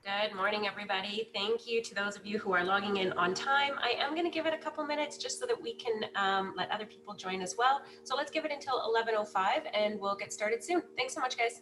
Good morning, everybody. Thank you to those of you who are logging in on time. I am going to give it a couple minutes just so that we can let other people join as well. So let's give it until 11:05 and we'll get started soon. Thanks so much, guys.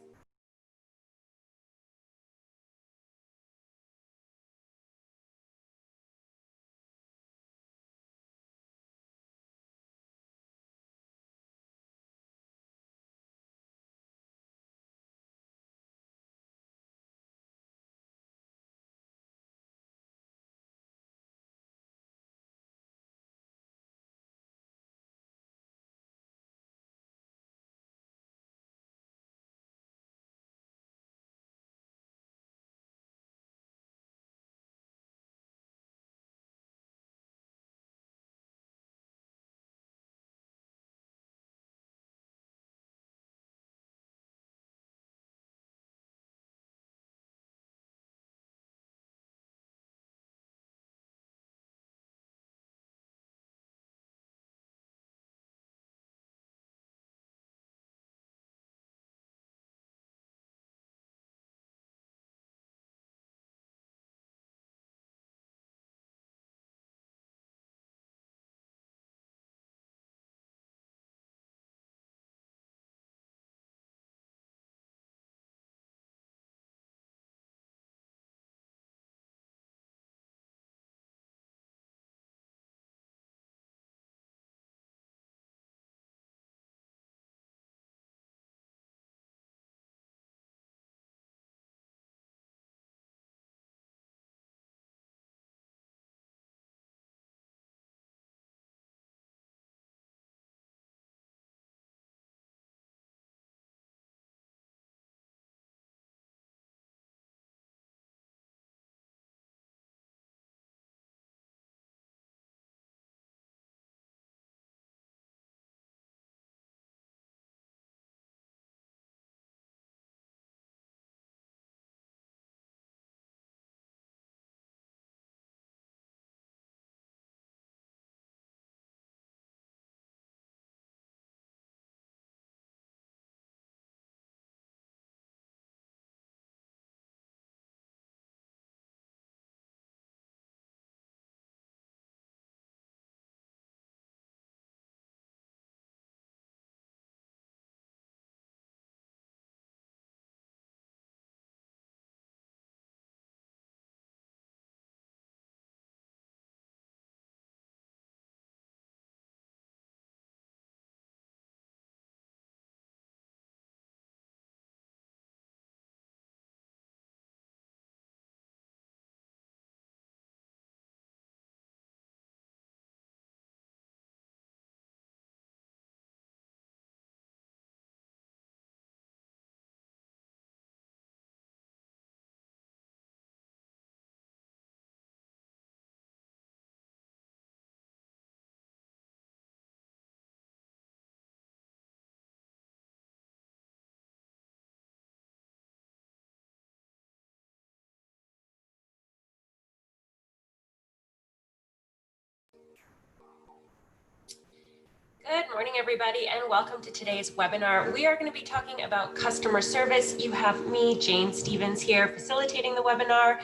Good morning, everybody, and welcome to today's webinar. We are going to be talking about customer service. You have me, Jane Stevens, here facilitating the webinar.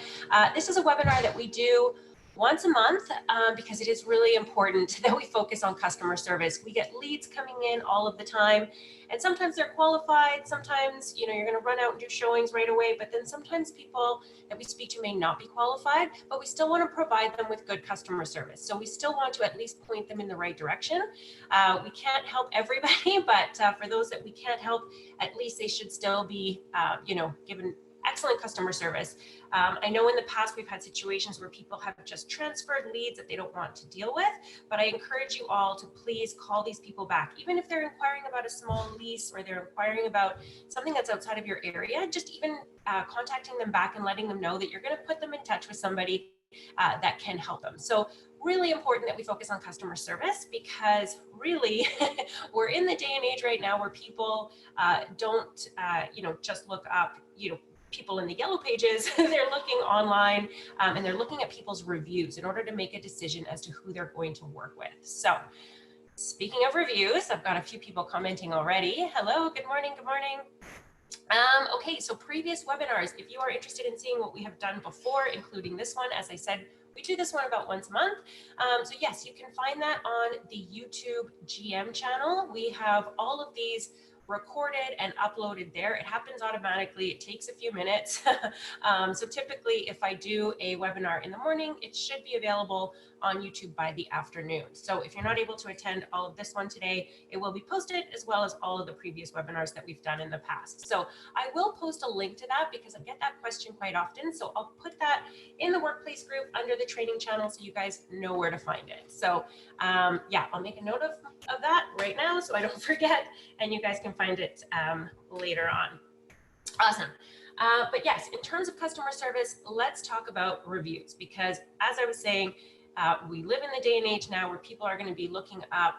This is a webinar that we do once a month because it is really important that we focus on customer service. We get leads coming in all of the time, and sometimes they're qualified. Sometimes, you're going to run out and do showings right away, but then sometimes people that we speak to may not be qualified, but we still want to provide them with good customer service. So we still want to at least point them in the right direction. We can't help everybody, but for those that we can't help, at least they should still be, given excellent customer service. I know in the past we've had situations where people have just transferred leads that they don't want to deal with, but I encourage you all to please call these people back. Even if they're inquiring about a small lease or they're inquiring about something that's outside of your area, just even contacting them back and letting them know that you're going to put them in touch with somebody that can help them. So really important that we focus on customer service because really we're in the day and age right now where people don't, just look up, people in the yellow pages. They're looking online and they're looking at people's reviews in order to make a decision as to who they're going to work with. So speaking of reviews, I've got a few people commenting already. Hello, good morning, good morning. Okay, so previous webinars, if you are interested in seeing what we have done before, including this one, as I said, we do this one about once a month. So yes, you can find that on the YouTube GM channel. We have all of these recorded and uploaded there. It happens automatically. It takes a few minutes. So typically, if I do a webinar in the morning, it should be available on YouTube by the afternoon. So if you're not able to attend all of this one today, it will be posted as well as all of the previous webinars that we've done in the past. So I will post a link to that because I get that question quite often. So I'll put that in the workplace group under the training channel so you guys know where to find it. So yeah, I'll make a note of that right now so I don't forget, and you guys can find it later on. Awesome. But yes, in terms of customer service, let's talk about reviews, because as I was saying, we live in the day and age now where people are going to be looking up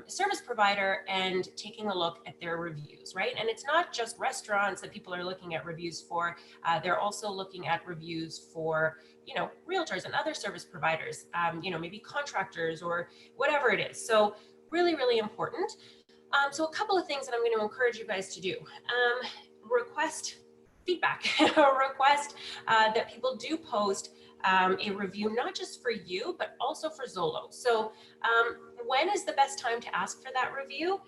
service provider and taking a look at their reviews, right? And it's not just restaurants that people are looking at reviews for. They're also looking at reviews for, you know, realtors and other service providers, you know, maybe contractors or whatever it is. So really, really important. So a couple of things that I'm going to encourage you guys to do. Request feedback, request that people do post a review, not just for you, but also for Zolo. So when is the best time to ask for that review?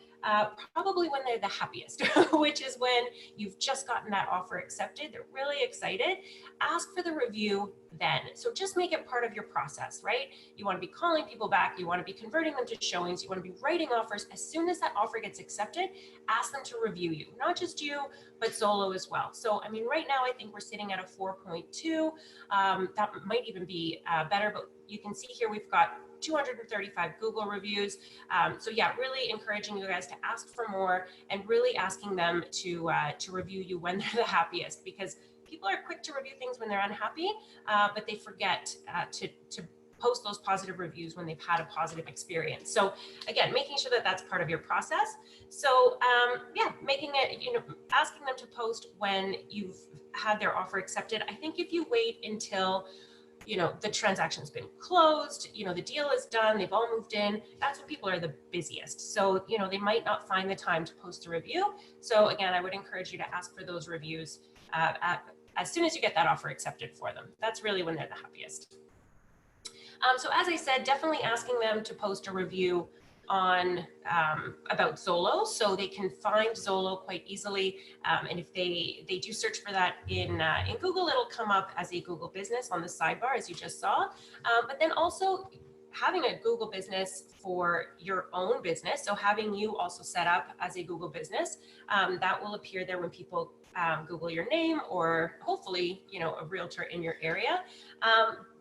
Probably when they're the happiest, which is when you've just gotten that offer accepted. They're really excited. Ask for the review then. So just make it part of your process, right? You want to be calling people back. You want to be converting them to showings. You want to be writing offers. As soon as that offer gets accepted, ask them to review you, not just you, but Zolo as well. So, I mean, right now, I think we're sitting at a 4.2. That might even be better, but you can see here we've got 235 Google reviews. So yeah, really encouraging you guys to ask for more and really asking them to review you when they're the happiest, because people are quick to review things when they're unhappy, but they forget to post those positive reviews when they've had a positive experience. So again, making sure that that's part of your process. So yeah, making it, you know, asking them to post when you've had their offer accepted. I think if you wait until, you know, the transaction's been closed, you know, the deal is done, they've all moved in, that's when people are the busiest. So, you know, they might not find the time to post a review. So again, I would encourage you to ask for those reviews as soon as you get that offer accepted for them. That's really when they're the happiest. So as I said, definitely asking them to post a review on about Zolo, so they can find Zolo quite easily. And if they do search for that in Google, it'll come up as a Google business on the sidebar, as you just saw. But then also having a Google business for your own business, so having you also set up as a Google business, that will appear there when people Google your name, or hopefully, you know, a realtor in your area.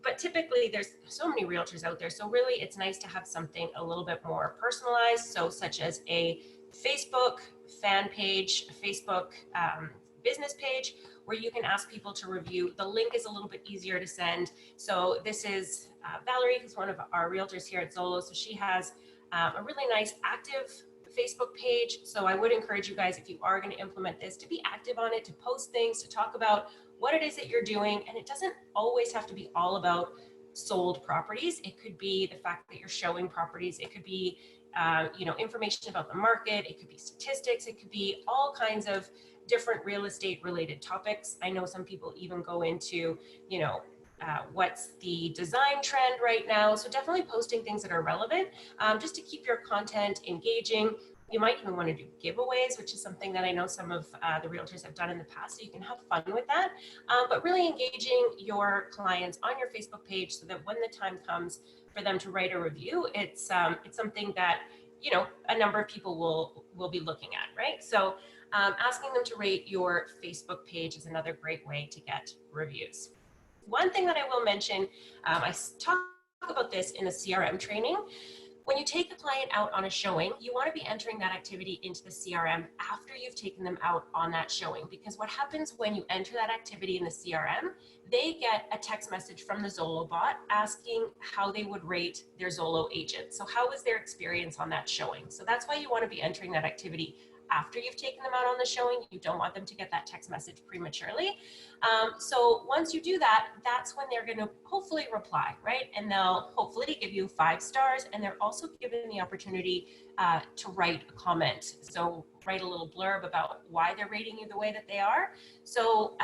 But typically there's so many realtors out there. So really it's nice to have something a little bit more personalized. So such as a Facebook fan page, a Facebook business page, where you can ask people to review. The link is a little bit easier to send. So this is Valerie, who's one of our realtors here at Zolo. So she has a really nice active Facebook page. So I would encourage you guys, if you are going to implement this, to be active on it, to post things, to talk about what it is that you're doing. And it doesn't always have to be all about sold properties. It could be the fact that you're showing properties. It could be, you know, information about the market. It could be statistics. It could be all kinds of different real estate related topics. I know some people even go into, you know, what's the design trend right now. So definitely posting things that are relevant, just to keep your content engaging. You might even want to do giveaways, which is something that I know some of the realtors have done in the past, so you can have fun with that. But really engaging your clients on your Facebook page so that when the time comes for them to write a review, it's something that, you know, a number of people will be looking at, right? So asking them to rate your Facebook page is another great way to get reviews. One thing that I will mention, I talk about this in the CRM training. When you take the client out on a showing, you want to be entering that activity into the CRM after you've taken them out on that showing, because what happens when you enter that activity in the CRM, they get a text message from the Zolo bot asking how they would rate their Zolo agent. So how was their experience on that showing? So that's why you want to be entering that activity after you've taken them out on the showing. You don't want them to get that text message prematurely. So once you do that, that's when they're going to hopefully reply, right? And they'll hopefully give you 5 stars, and they're also given the opportunity to write a comment. So write a little blurb about why they're rating you the way that they are. So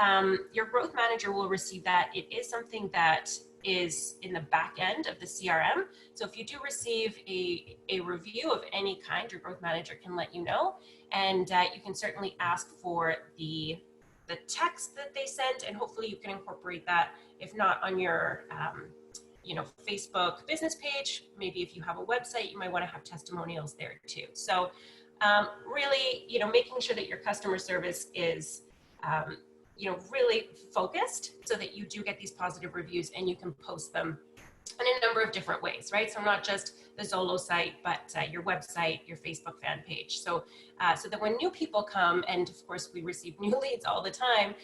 your growth manager will receive that. It is something that is in the back end of the CRM. So if you do receive a review of any kind, your growth manager can let you know. And you can certainly ask for the text that they sent, and hopefully you can incorporate that, if not on your Facebook business page. Maybe if you have a website, you might want to have testimonials there too. So really, making sure that your customer service is really focused so that you do get these positive reviews and you can post them in a number of different ways, right? So not just the Zolo site, but your website, your Facebook fan page. So that when new people come, and of course we receive new leads all the time,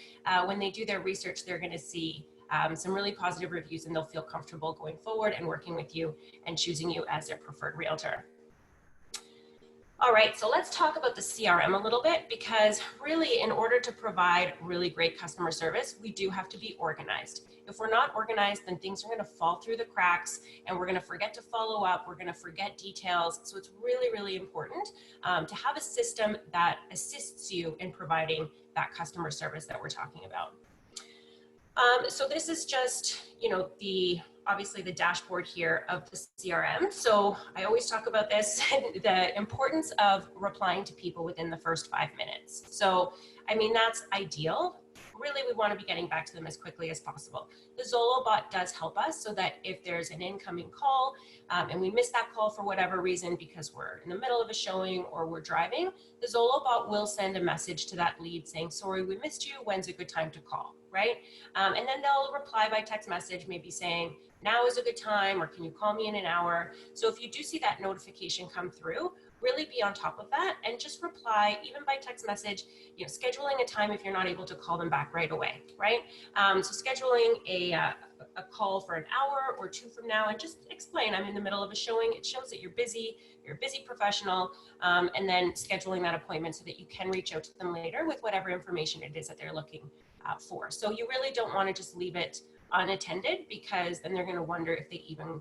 when they do their research, they're going to see some really positive reviews, and they'll feel comfortable going forward and working with you and choosing you as their preferred realtor. All right, so let's talk about the CRM a little bit, because really, in order to provide really great customer service, we do have to be organized. If we're not organized, then things are going to fall through the cracks, and we're going to forget to follow up. We're going to forget details. So it's really, really important to have a system that assists you in providing that customer service that we're talking about. So this is just, obviously the dashboard here of the CRM. So I always talk about this, the importance of replying to people within the first 5 minutes. So, that's ideal. Really, we want to be getting back to them as quickly as possible. The Zolo bot does help us, so that if there's an incoming call and we miss that call for whatever reason, because we're in the middle of a showing or we're driving, the Zolo bot will send a message to that lead saying, sorry, we missed you. When's a good time to call, right? And then they'll reply by text message, maybe saying, now is a good time, or can you call me in an hour? So if you do see that notification come through, really be on top of that and just reply, even by text message, scheduling a time if you're not able to call them back right away, right? So scheduling a call for an hour or 2 from now, and just explain, I'm in the middle of a showing. It shows that you're a busy professional, and then scheduling that appointment so that you can reach out to them later with whatever information it is that they're looking for. So you really don't want to just leave it unattended, because then they're going to wonder if they even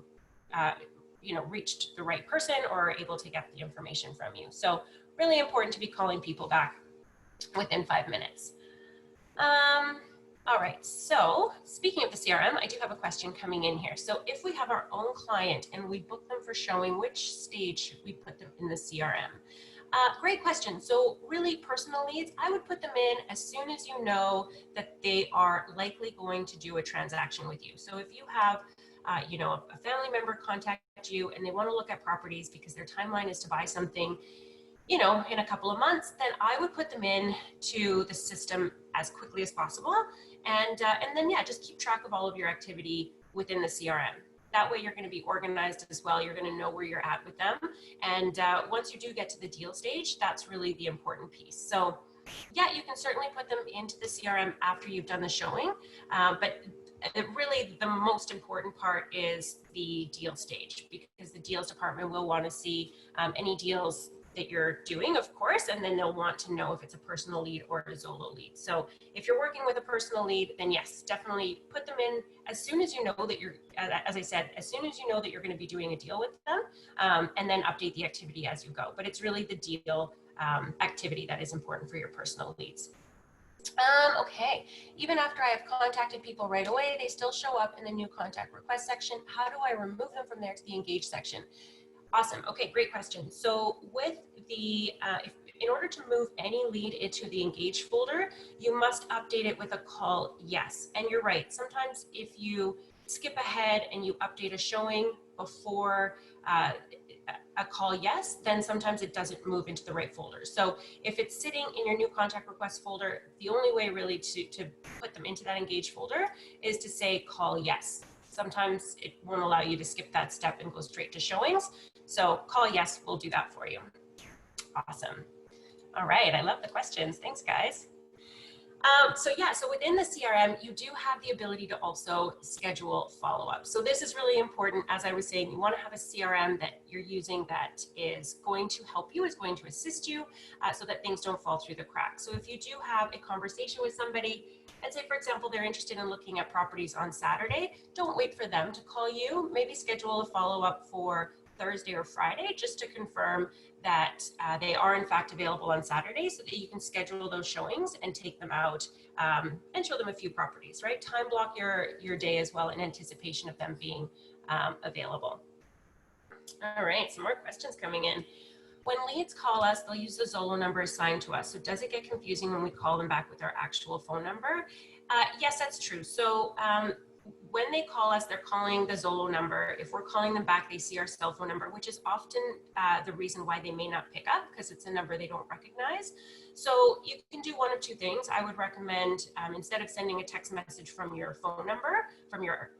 reached the right person or are able to get the information from you. So really important to be calling people back within 5 minutes. All right, so speaking of the CRM, I do have a question coming in here. So if we have our own client and we book them for showing, which stage should we put them in the CRM? Great question. So really, personal leads, I would put them in as soon as you know that they are likely going to do a transaction with you. So if you have a family member contact you and they want to look at properties because their timeline is to buy something, in a couple of months, then I would put them in to the system as quickly as possible. And then, just keep track of all of your activity within the CRM. That way you're going to be organized as well. You're going to know where you're at with them. And once you do get to the deal stage, that's really the important piece. So you can certainly put them into the CRM after you've done the showing. But really the most important part is the deal stage, because the deals department will want to see any deals that you're doing, of course, and then they'll want to know if it's a personal lead or a Zolo lead. So if you're working with a personal lead, then yes, definitely put them in as soon as you know that you're, as I said, as soon as you know that you're going to be doing a deal with them, and then update the activity as you go. But it's really the deal activity that is important for your personal leads. Okay, even after I have contacted people right away, they still show up in the new contact request section. How do I remove them from there to the engage section? Awesome. Okay, great question. So with the, in order to move any lead into the engage folder, you must update it with a call yes. And you're right. Sometimes if you skip ahead and you update a showing before a call yes, then sometimes it doesn't move into the right folder. So if it's sitting in your new contact request folder, the only way really to put them into that engage folder is to say call yes. Sometimes it won't allow you to skip that step and go straight to showings. So call yes will do that for you. Awesome. All right, I love the questions. Thanks, guys. So within the CRM, you do have the ability to also schedule follow-up. So this is really important. As I was saying, you want to have a CRM that you're using that is going to help you, is going to assist you, so that things don't fall through the cracks. So if you do have a conversation with somebody, and say, for example, they're interested in looking at properties on Saturday, don't wait for them to call you. Maybe schedule a follow-up for Thursday or Friday just to confirm that they are in fact available on Saturday, so that you can schedule those showings and take them out and show them a few properties, right? Time block your day as well in anticipation of them being available. All right, some more questions coming in. When leads call us, they'll use the Zolo number assigned to us. So does it get confusing when we call them back with our actual phone number? Yes, that's true. So when they call us, they're calling the Zolo number. If we're calling them back, they see our cell phone number, which is often the reason why they may not pick up, because it's a number they don't recognize. So you can do one of two things. I would recommend instead of sending a text message from your phone number, from your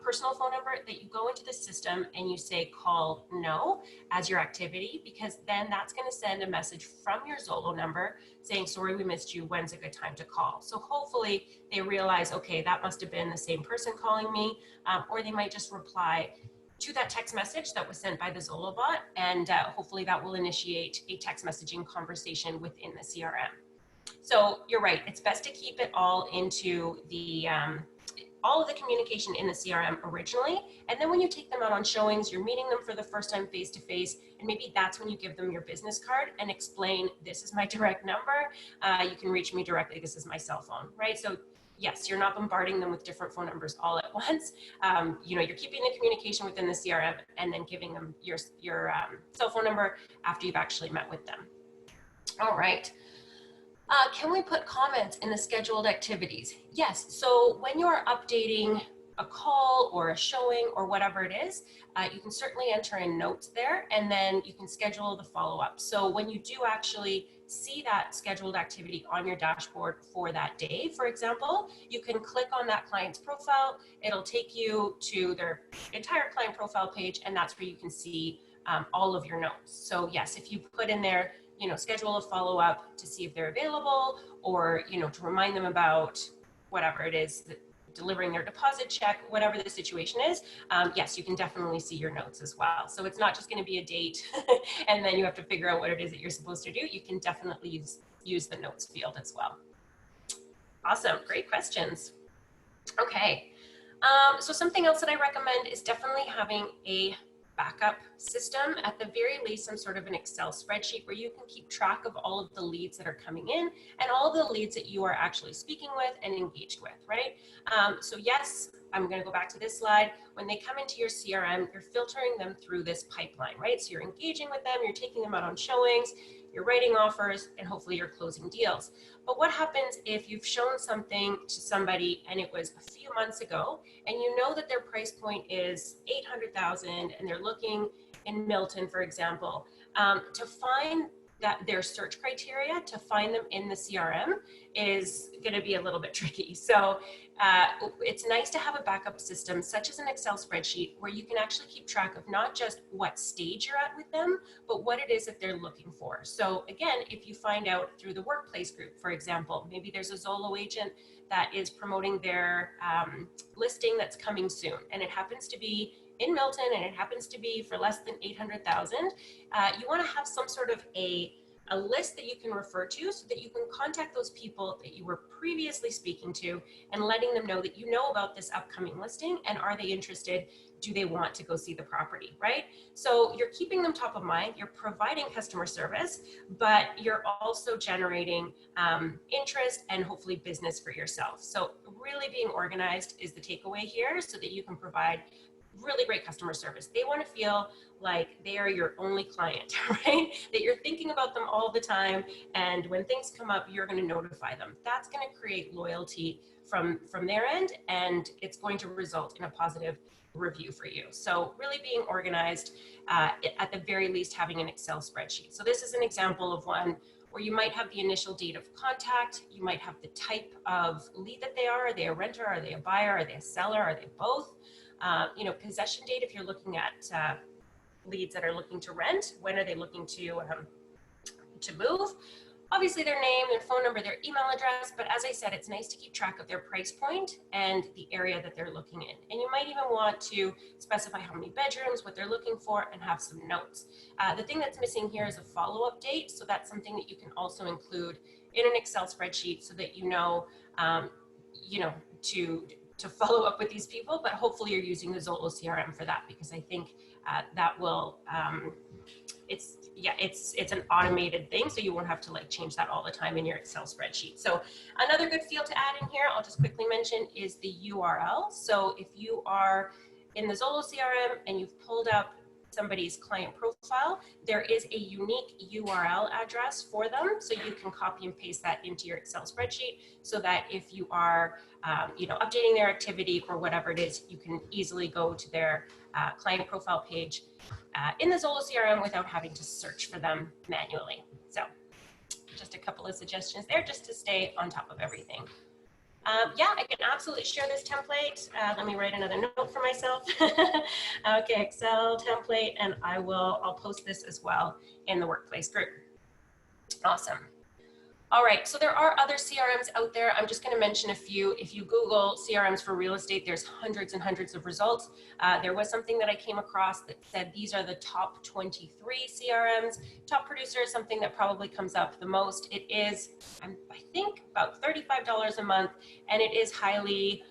personal phone number, that you go into the system and you say call no as your activity, because then that's going to send a message from your Zolo number saying, sorry, we missed you. When's a good time to call? So hopefully they realize, okay, that must have been the same person calling me, or they might just reply to that text message that was sent by the Zolo bot, and hopefully that will initiate a text messaging conversation within the CRM. So you're right, it's best to keep it all into the all of the communication in the CRM originally, and then when you take them out on showings, you're meeting them for the first time face to face, and maybe that's when you give them your business card and explain, this is my direct number, you can reach me directly, this is my cell phone, right? So yes, you're not bombarding them with different phone numbers all at once. You're keeping the communication within the CRM and then giving them your cell phone number after you've actually met with them. All right. Can we put comments in the scheduled activities? Yes. So when you're updating a call or a showing or whatever it is, you can certainly enter in notes there, and then you can schedule the follow-up. So when you do actually see that scheduled activity on your dashboard for that day, for example, you can click on that client's profile. It'll take you to their entire client profile page, and that's where you can see all of your notes. So yes, if you put in there, schedule a follow-up to see if they're available, or, to remind them about whatever it is, delivering their deposit check, whatever the situation is, yes, you can definitely see your notes as well. So it's not just going to be a date and then you have to figure out what it is that you're supposed to do. You can definitely use the notes field as well. Awesome, great questions. Okay, so something else that I recommend is definitely having a backup system, at the very least some sort of an Excel spreadsheet where you can keep track of all of the leads that are coming in and all the leads that you are actually speaking with and engaged with, right? So yes, I'm going to go back to this slide. When they come into your CRM, you're filtering them through this pipeline, right? So you're engaging with them, you're taking them out on showings, you're writing offers, and hopefully you're closing deals. But what happens if you've shown something to somebody and it was a few months ago, and you know that their price point is $800,000 and they're looking in Milton, for example, to find that their search criteria, to find them in the CRM is going to be a little bit tricky. So it's nice to have a backup system such as an Excel spreadsheet where you can actually keep track of not just what stage you're at with them, but what it is that they're looking for. So again, if you find out through the workplace group, for example, maybe there's a Zolo agent that is promoting their listing that's coming soon, and it happens to be in Milton and it happens to be for less than 800,000, you want to have some sort of a list that you can refer to so that you can contact those people that you were previously speaking to and letting them know that you know about this upcoming listing, and are they interested? Do they want to go see the property, right? So you're keeping them top of mind, you're providing customer service, but you're also generating interest and hopefully business for yourself. So really being organized is the takeaway here, so that you can provide really great customer service. They want to feel like they are your only client, right? That you're thinking about them all the time, and when things come up, you're going to notify them. That's going to create loyalty from their end, and it's going to result in a positive review for you. So really being organized, at the very least having an Excel spreadsheet. So this is an example of one where you might have the initial date of contact, you might have the type of lead that they are they a renter, are they a buyer, are they a seller, are they both? Possession date, if you're looking at leads that are looking to rent, when are they looking to move? obviously their name, their phone number, their email address, but as I said, it's nice to keep track of their price point and the area that they're looking in. And you might even want to specify how many bedrooms, what they're looking for, and have some notes. The thing that's missing here is a follow-up date, so that's something that you can also include in an Excel spreadsheet so that you know, to follow up with these people, but hopefully you're using the Zolo CRM for that, because I think that will, it's an automated thing, so you won't have to like change that all the time in your Excel spreadsheet. So another good field to add in here, I'll just quickly mention, is the URL. So if you are in the Zolo CRM and you've pulled up somebody's client profile, there is a unique URL address for them. So you can copy and paste that into your Excel spreadsheet so that if you are, updating their activity or whatever it is, you can easily go to their client profile page in the Zolo CRM without having to search for them manually. So just a couple of suggestions there just to stay on top of everything. Yeah, I can absolutely share this template. Let me write another note for myself. Okay, Excel template, and I'll post this as well in the workplace group. Awesome. All right, so there are other CRMs out there. I'm just going to mention a few. If you Google CRMs for real estate, there's hundreds and hundreds of results. There was something that I came across that said these are the top 23 CRMs. Top Producer is something that probably comes up the most. It is, I think, about $35 a month, and it is highly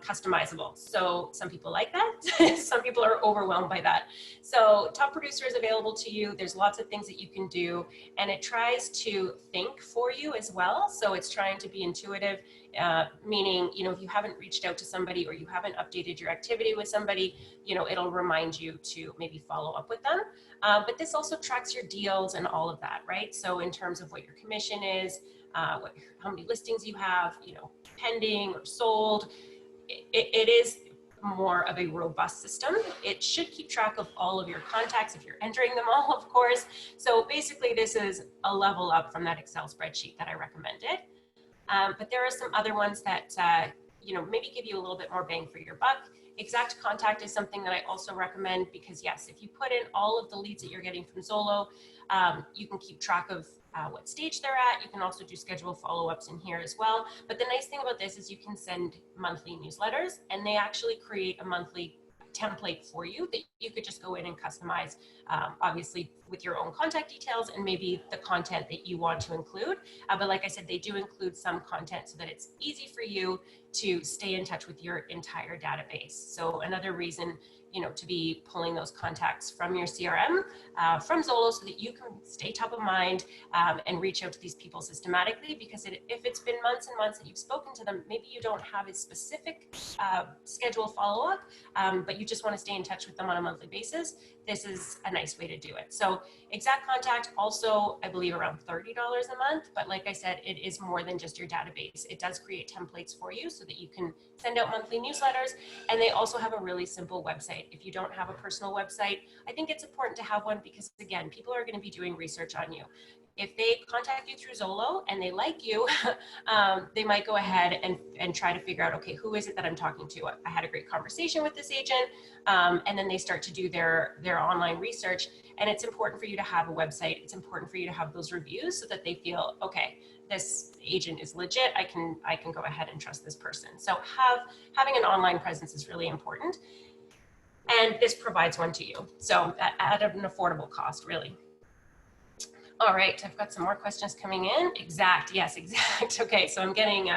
customizable. So some people like that. Some people are overwhelmed by that. So Top Producer is available to you. There's lots of things that you can do, and it tries to think for you as well. So it's trying to be intuitive, meaning, if you haven't reached out to somebody or you haven't updated your activity with somebody, it'll remind you to maybe follow up with them. But this also tracks your deals and all of that, right? So in terms of what your commission is, how many listings you have, pending or sold, it is more of a robust system. It should keep track of all of your contacts if you're entering them all, of course. So basically this is a level up from that Excel spreadsheet that I recommended. But there are some other ones that, maybe give you a little bit more bang for your buck. Exact Contact is something that I also recommend because yes, if you put in all of the leads that you're getting from Zolo, you can keep track of what stage they're at. You can also do schedule follow-ups in here as well. But the nice thing about this is you can send monthly newsletters, and they actually create a monthly template for you that you could just go in and customize, obviously with your own contact details and maybe the content that you want to include. But like I said, they do include some content so that it's easy for you to stay in touch with your entire database. So another reason, to be pulling those contacts from your CRM, from Zolo, so that you can stay top of mind and reach out to these people systematically, because if it's been months and months that you've spoken to them, maybe you don't have a specific scheduled follow-up, but you just want to stay in touch with them on a monthly basis. This is a nice way to do it. So Exact Contact also, I believe, around $30 a month, but like I said, it is more than just your database. It does create templates for you so that you can send out monthly newsletters, and they also have a really simple website. If you don't have a personal website, I think it's important to have one because, again, people are going to be doing research on you. If they contact you through Zolo and they like you, they might go ahead and try to figure out, okay, who is it that I'm talking to? I had a great conversation with this agent, and then they start to do their online research. And it's important for you to have a website. It's important for you to have those reviews so that they feel, okay, this agent is legit. I can go ahead and trust this person. So having an online presence is really important. And this provides one to you. So at an affordable cost, really. All right, I've got some more questions coming in. Exact, yes, Exact. Okay, so I'm getting,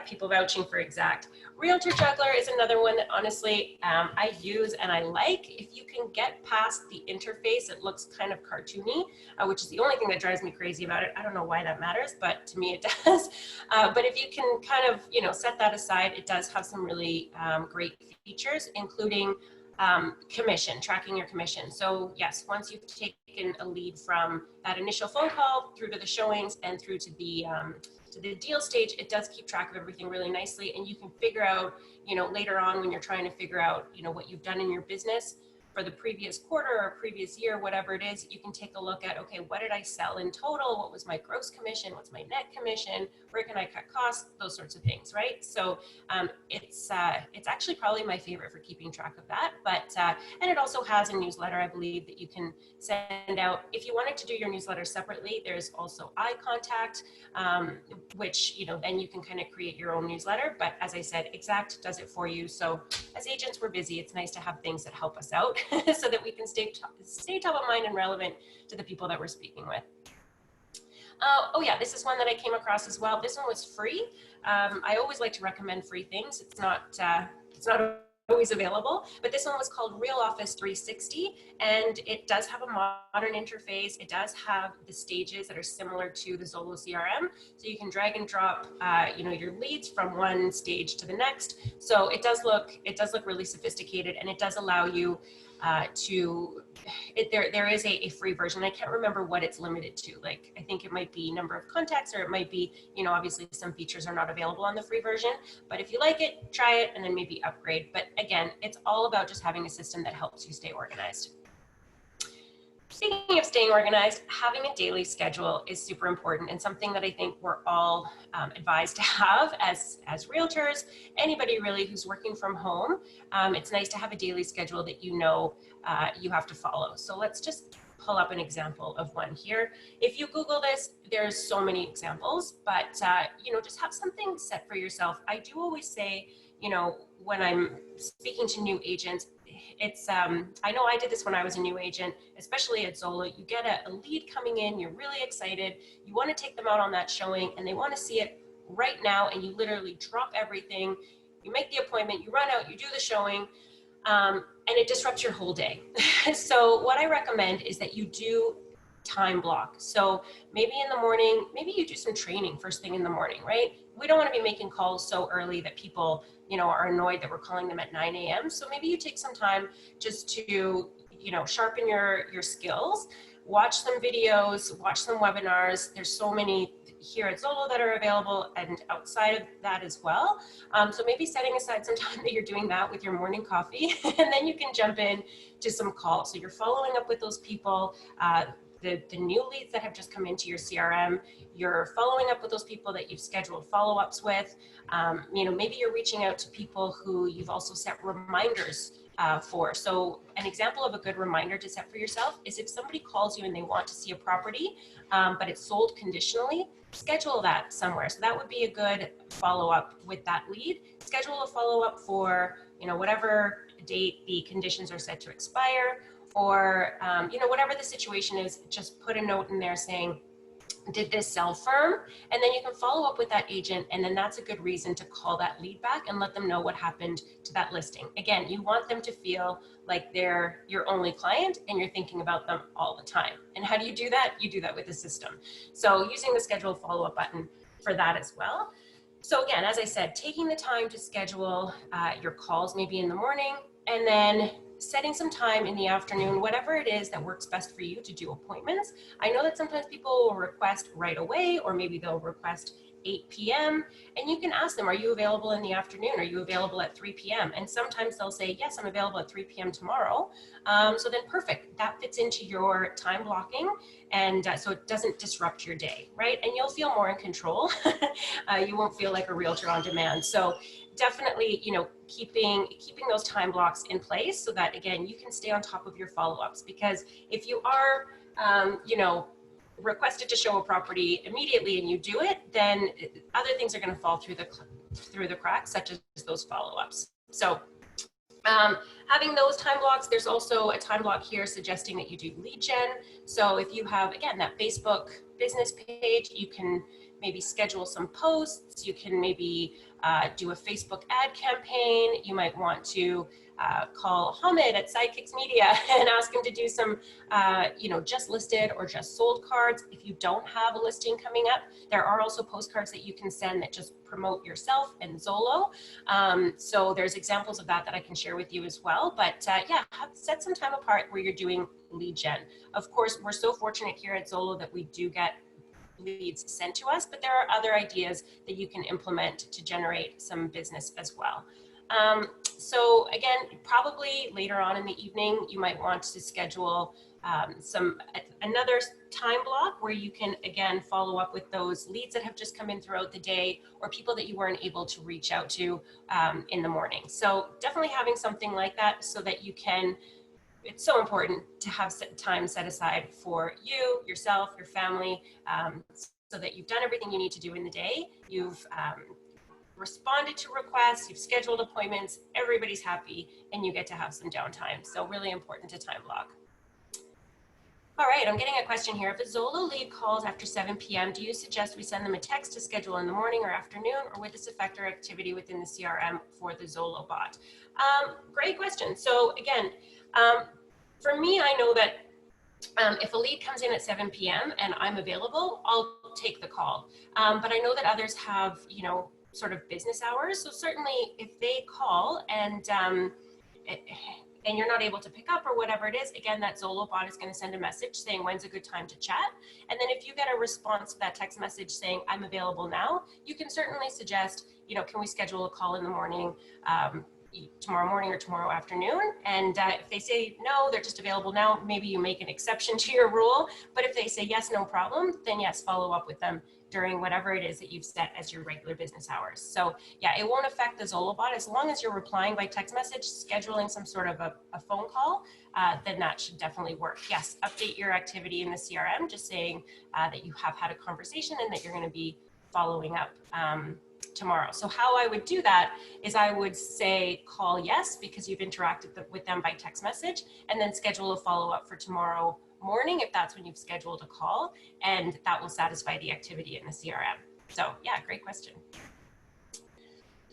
people vouching for Exact. Realtor Juggler is another one that honestly I use and I like. If you can get past the interface, it looks kind of cartoony, which is the only thing that drives me crazy about it. I don't know why that matters, but to me it does. But if you can kind of, set that aside, it does have some really great features, including commission, tracking your commission. So yes, once you've taken a lead from that initial phone call through to the showings and through to the deal stage, it does keep track of everything really nicely. And you can figure out, later on when you're trying to figure out, what you've done in your business, for the previous quarter or previous year, whatever it is, you can take a look at, okay, what did I sell in total? What was my gross commission? What's my net commission? Where can I cut costs? Those sorts of things, right? So it's actually probably my favorite for keeping track of that. But and it also has a newsletter, I believe, that you can send out. If you wanted to do your newsletter separately, there's also iContact, which, you know, then you can kind of create your own newsletter. But as I said, Exact does it for you. So as agents, we're busy. It's nice to have things that help us out so that we can stay top of mind and relevant to the people that we're speaking with. Oh yeah, this is one that I came across as well. This one was free. I always like to recommend free things. It's not always available, but this one was called Real Office 360, and it does have a modern interface. It does have the stages that are similar to the Zolo CRM, so you can drag and drop, you know, your leads from one stage to the next. So it does look really sophisticated, and it does allow you there is a free version. I can't remember what it's limited to. Like, I think it might be number of contacts, or it might be, you know, obviously some features are not available on the free version, but if you like it, try it and then maybe upgrade. But again, it's all about just having a system that helps you stay organized. Speaking of staying organized, having a daily schedule is super important, and something that I think we're all advised to have as realtors, anybody really who's working from home. It's nice to have a daily schedule that you know you have to follow. So let's just pull up an example of one here. If you Google this, there's so many examples, but you know, just have something set for yourself. I do always say, you know, when I'm speaking to new agents, it's I know I did this when I was a new agent, especially at Zolo. You get a lead coming in, you're really excited, you want to take them out on that showing, and they want to see it right now, and you literally drop everything, you make the appointment, you run out, you do the showing, and it disrupts your whole day. So what I recommend is that you do time block. So maybe in the morning, maybe you do some training first thing in the morning, right? We don't want to be making calls so early that people, you know, are annoyed that we're calling them at 9 a.m. So maybe you take some time just to, you know, sharpen your skills, watch some videos, watch some webinars. There's so many here at Zolo that are available, and outside of that as well. So maybe setting aside some time that you're doing that with your morning coffee, and then you can jump in to some calls. So you're following up with those people, the new leads that have just come into your CRM, you're following up with those people that you've scheduled follow-ups with. You know, maybe you're reaching out to people who you've also set reminders for. So an example of a good reminder to set for yourself is if somebody calls you and they want to see a property, but it's sold conditionally, schedule that somewhere. So that would be a good follow-up with that lead. Schedule a follow-up for, you know, whatever date the conditions are set to expire, or you know, whatever the situation is, just put a note in there saying, did this sell firm? And then you can follow up with that agent, and then that's a good reason to call that lead back and let them know what happened to that listing. Again, you want them to feel like they're your only client and you're thinking about them all the time. And how do you do that? You do that with the system. So using the schedule follow-up button for that as well. So again, as I said, taking the time to schedule your calls maybe in the morning, and then setting some time in the afternoon, whatever it is that works best for you to do appointments. I know that sometimes people will request right away, or maybe they'll request 8 p.m. and you can ask them, are you available in the afternoon? Are you available at 3 p.m.? And sometimes they'll say, yes, I'm available at 3 p.m. tomorrow. So then perfect, that fits into your time blocking, and so it doesn't disrupt your day, right? And you'll feel more in control. You won't feel like a realtor on demand. So definitely, you know, keeping those time blocks in place so that, again, you can stay on top of your follow-ups. Because if you are, you know, requested to show a property immediately and you do it, then other things are going to fall through the cracks, such as those follow-ups. So having those time blocks, there's also a time block here suggesting that you do lead gen. So if you have, again, that Facebook business page, you can maybe schedule some posts. You can maybe do a Facebook ad campaign. You might want to call Hamid at Sidekicks Media and ask him to do some, you know, just listed or just sold cards. If you don't have a listing coming up, there are also postcards that you can send that just promote yourself and Zolo. So there's examples of that I can share with you as well. But yeah, set some time apart where you're doing lead gen. Of course, we're so fortunate here at Zolo that we do get leads sent to us, but there are other ideas that you can implement to generate some business as well. So again, probably later on in the evening, you might want to schedule another time block where you can again follow up with those leads that have just come in throughout the day or people that you weren't able to reach out to in the morning. So definitely having something like that so that you can, it's so important to have time set aside for you, yourself, your family, so that you've done everything you need to do in the day. You've responded to requests, you've scheduled appointments, everybody's happy, and you get to have some downtime. So really important to time block. All right, I'm getting a question here. If a Zolo lead calls after 7 p.m., do you suggest we send them a text to schedule in the morning or afternoon, or would this affect our activity within the CRM for the Zolo bot? Great question. So again, for me, I know that if a lead comes in at 7 p.m. and I'm available, I'll take the call. But I know that others have, sort of business hours. So certainly if they call and you're not able to pick up or whatever it is, again, that Zolo bot is going to send a message saying when's a good time to chat. And then if you get a response to that text message saying I'm available now, you can certainly suggest, can we schedule a call in the morning, tomorrow morning or tomorrow afternoon? And if they say no, they're just available now, maybe you make an exception to your rule. But if they say yes, no problem, then yes, follow up with them during whatever it is that you've set as your regular business hours. So yeah, it won't affect the Zolo bot as long as you're replying by text message, scheduling some sort of a phone call, then that should definitely work. Yes, update your activity in the CRM, just saying that you have had a conversation and that you're going to be following up tomorrow. So how I would do that is I would say call yes, because you've interacted with them by text message, and then schedule a follow-up for tomorrow morning if that's when you've scheduled a call, and that will satisfy the activity in the CRM. So yeah, great question.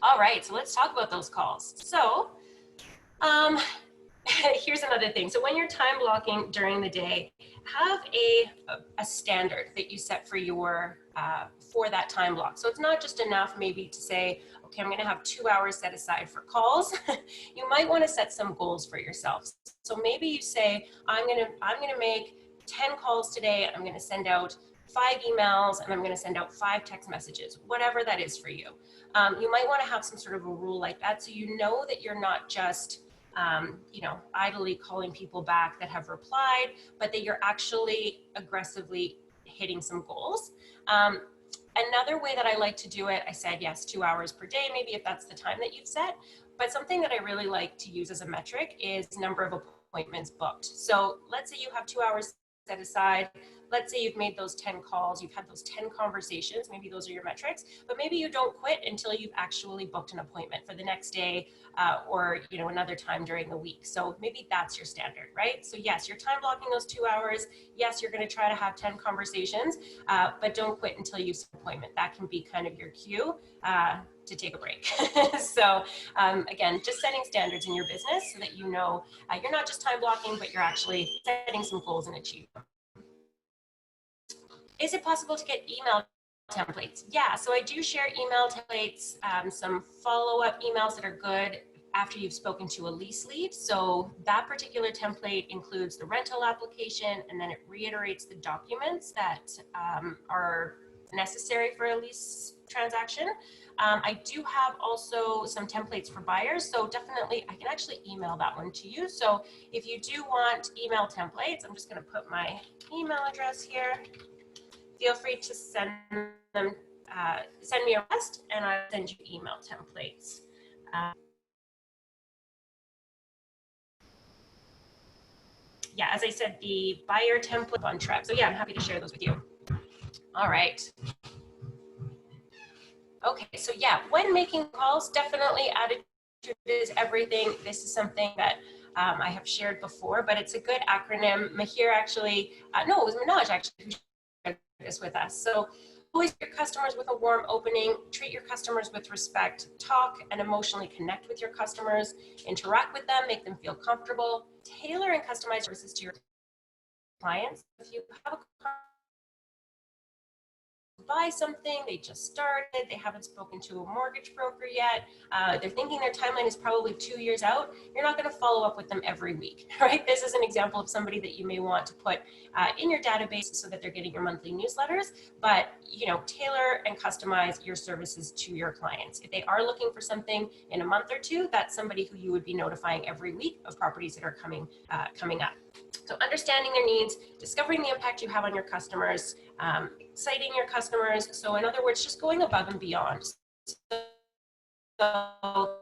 All right, so let's talk about those calls. So here's another thing. So when you're time blocking during the day, have a standard that you set for your for that time block. So it's not just enough maybe to say, okay, I'm going to have 2 hours set aside for calls. You might want to set some goals for yourself. So maybe you say, I'm going to make 10 calls today. I'm going to send out 5 emails, and I'm going to send out 5 text messages, whatever that is for you. You might want to have some sort of a rule like that, so you know that you're not just idly calling people back that have replied, but that you're actually aggressively hitting some goals. Another way that I like to do it, I said, yes, 2 hours per day, maybe if that's the time that you've set, but something that I really like to use as a metric is number of appointments booked. So let's say you have 2 hours set aside. Let's say you've made those 10 calls, you've had those 10 conversations, maybe those are your metrics, but maybe you don't quit until you've actually booked an appointment for the next day or another time during the week. So maybe that's your standard, right? So yes, you're time blocking those 2 hours. Yes, you're going to try to have 10 conversations, but don't quit until you set an appointment. That can be kind of your cue to take a break. So again, just setting standards in your business so that you're not just time blocking, but you're actually setting some goals and achieving them. Is it possible to get email templates? Yeah, so I do share email templates, some follow-up emails that are good after you've spoken to a lease lead. So that particular template includes the rental application, and then it reiterates the documents that are necessary for a lease transaction. I do have also some templates for buyers, so definitely I can actually email that one to you. So if you do want email templates, I'm just going to put my email address here. Feel free to send me a request, and I'll send you email templates. Yeah, as I said, the buyer template on track. So yeah, I'm happy to share those with you. All right. Okay, so yeah, when making calls, definitely attitude is everything. This is something that I have shared before, but it's a good acronym. Mahir actually, it was Minaj actually who shared this with us. So always treat your customers with a warm opening, treat your customers with respect, talk and emotionally connect with your customers, interact with them, make them feel comfortable, tailor and customize services to your clients. If you have a buy something, they just started, they haven't spoken to a mortgage broker yet, they're thinking their timeline is probably 2 years out, you're not going to follow up with them every week, right? This is an example of somebody that you may want to put in your database so that they're getting your monthly newsletters, but tailor and customize your services to your clients. If they are looking for something in a month or two, that's somebody who you would be notifying every week of properties that are coming up. So understanding their needs, discovering the impact you have on your customers, citing your customers. So in other words, just going above and beyond. So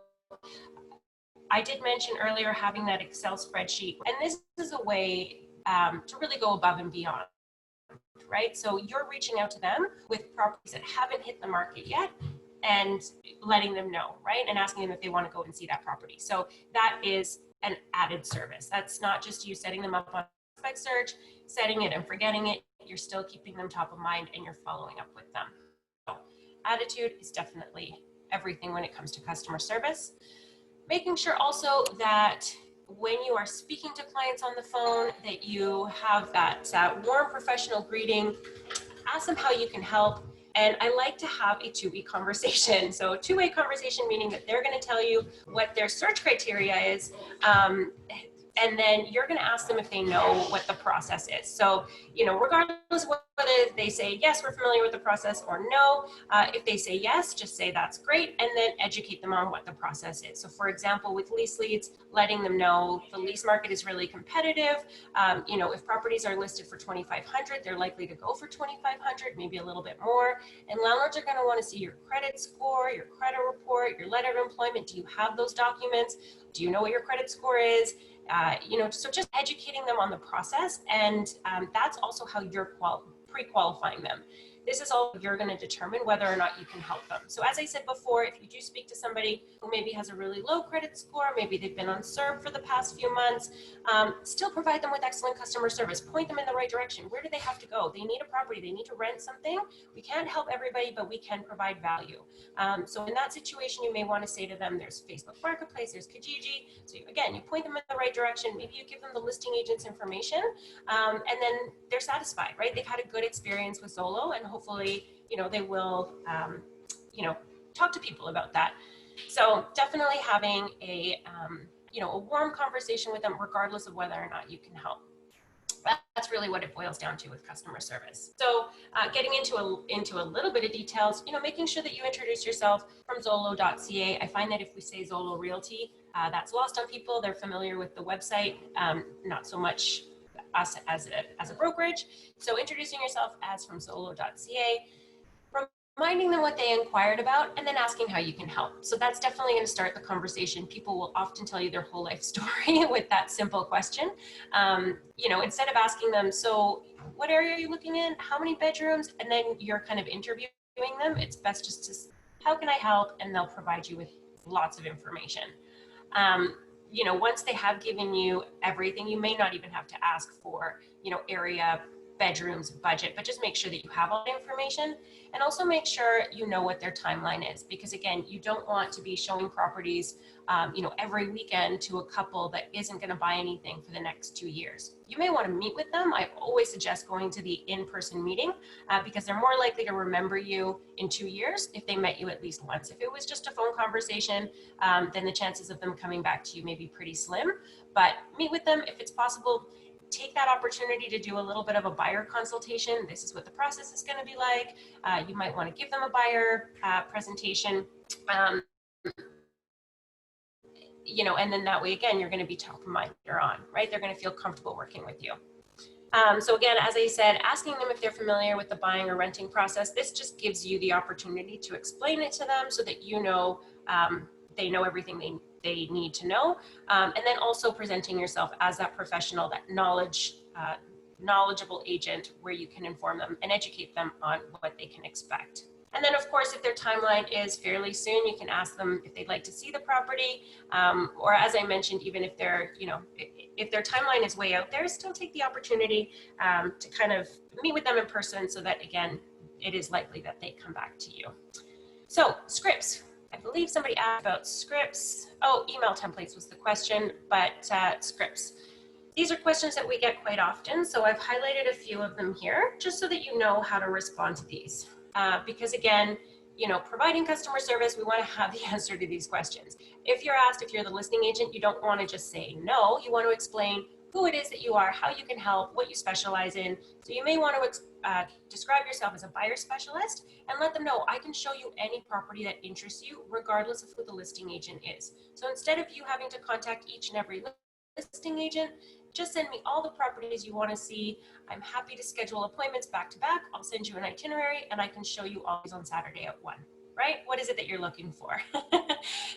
I did mention earlier having that Excel spreadsheet, and this is a way to really go above and beyond, right? So you're reaching out to them with properties that haven't hit the market yet and letting them know, right? And asking them if they want to go and see that property. So that is an added service. That's not just you setting them up on prospect search, setting it and forgetting it. You're still keeping them top of mind and you're following up with them. So attitude is definitely everything when it comes to customer service. Making sure also that when you are speaking to clients on the phone, that you have that warm professional greeting. Ask them how you can help. And I like to have a two-way conversation. So a two-way conversation, meaning that they're going to tell you what their search criteria is. And then you're going to ask them if they know what the process is. So, regardless of whether they say, yes, we're familiar with the process, or no, if they say yes, just say that's great, and then educate them on what the process is. So for example, with lease leads, letting them know the lease market is really competitive. If properties are listed for $2,500, they're likely to go for $2,500, maybe a little bit more. And landlords are going to want to see your credit score, your credit report, your letter of employment. Do you have those documents? Do you know what your credit score is? So just educating them on the process, and that's also how you're pre-qualifying them. This is all you're going to determine whether or not you can help them. So as I said before, if you do speak to somebody who maybe has a really low credit score, maybe they've been on CERB for the past few months, still provide them with excellent customer service. Point them in the right direction. Where do they have to go? They need a property. They need to rent something. We can't help everybody, but we can provide value. So in that situation, you may want to say to them, there's Facebook Marketplace, there's Kijiji. So again, you point them in the right direction. Maybe you give them the listing agent's information, and then they're satisfied, right? They've had a good experience with Zolo, and hopefully, they will, talk to people about that. So definitely having a warm conversation with them, regardless of whether or not you can help. That's really what it boils down to with customer service. So getting into a little bit of details, making sure that you introduce yourself from Zolo.ca. I find that if we say Zolo Realty, that's lost on people. They're familiar with the website, not so much us as a brokerage. So introducing yourself as from Zolo.ca, reminding them what they inquired about, and then asking how you can help. So that's definitely going to start the conversation. People will often tell you their whole life story with that simple question. Instead of asking them, so what area are you looking in? How many bedrooms? And then you're kind of interviewing them. It's best just to, how can I help? And they'll provide you with lots of information. Once they have given you everything, you may not even have to ask for, area, bedrooms, budget, but just make sure that you have all the information, and also make sure you know what their timeline is, because again, you don't want to be showing properties every weekend to a couple that isn't going to buy anything for the next 2 years. You may want to meet with them. I always suggest going to the in-person meeting because they're more likely to remember you in 2 years if they met you at least once. If it was just a phone conversation, then the chances of them coming back to you may be pretty slim, but meet with them if it's possible. Take that opportunity to do a little bit of a buyer consultation. This is what the process is going to be like. You might want to give them a buyer presentation. And then that way, again, you're going to be top of mind later on, right? They're going to feel comfortable working with you. So again, as I said, asking them if they're familiar with the buying or renting process, this just gives you the opportunity to explain it to them so that they know everything they need to know. And then also presenting yourself as that professional, that knowledgeable agent where you can inform them and educate them on what they can expect. And then of course, if their timeline is fairly soon, you can ask them if they'd like to see the property, or as I mentioned, even if if their timeline is way out there, still take the opportunity to kind of meet with them in person so that, again, it is likely that they come back to you. So scripts. I believe somebody asked about scripts. Oh, email templates was the question, but scripts. These are questions that we get quite often, so I've highlighted a few of them here just so that you know how to respond to these. because again, providing customer service, we want to have the answer to these questions. If you're asked if you're the listing agent, you don't want to just say no. You want to explain who it is that you are, how you can help, what you specialize in. So you may want to describe yourself as a buyer specialist and let them know I can show you any property that interests you, regardless of who the listing agent is. So instead of you having to contact each and every listing agent, just send me all the properties you want to see. I'm happy to schedule appointments back to back. I'll send you an itinerary and I can show you all these on Saturday at 1, right? What is it that you're looking for?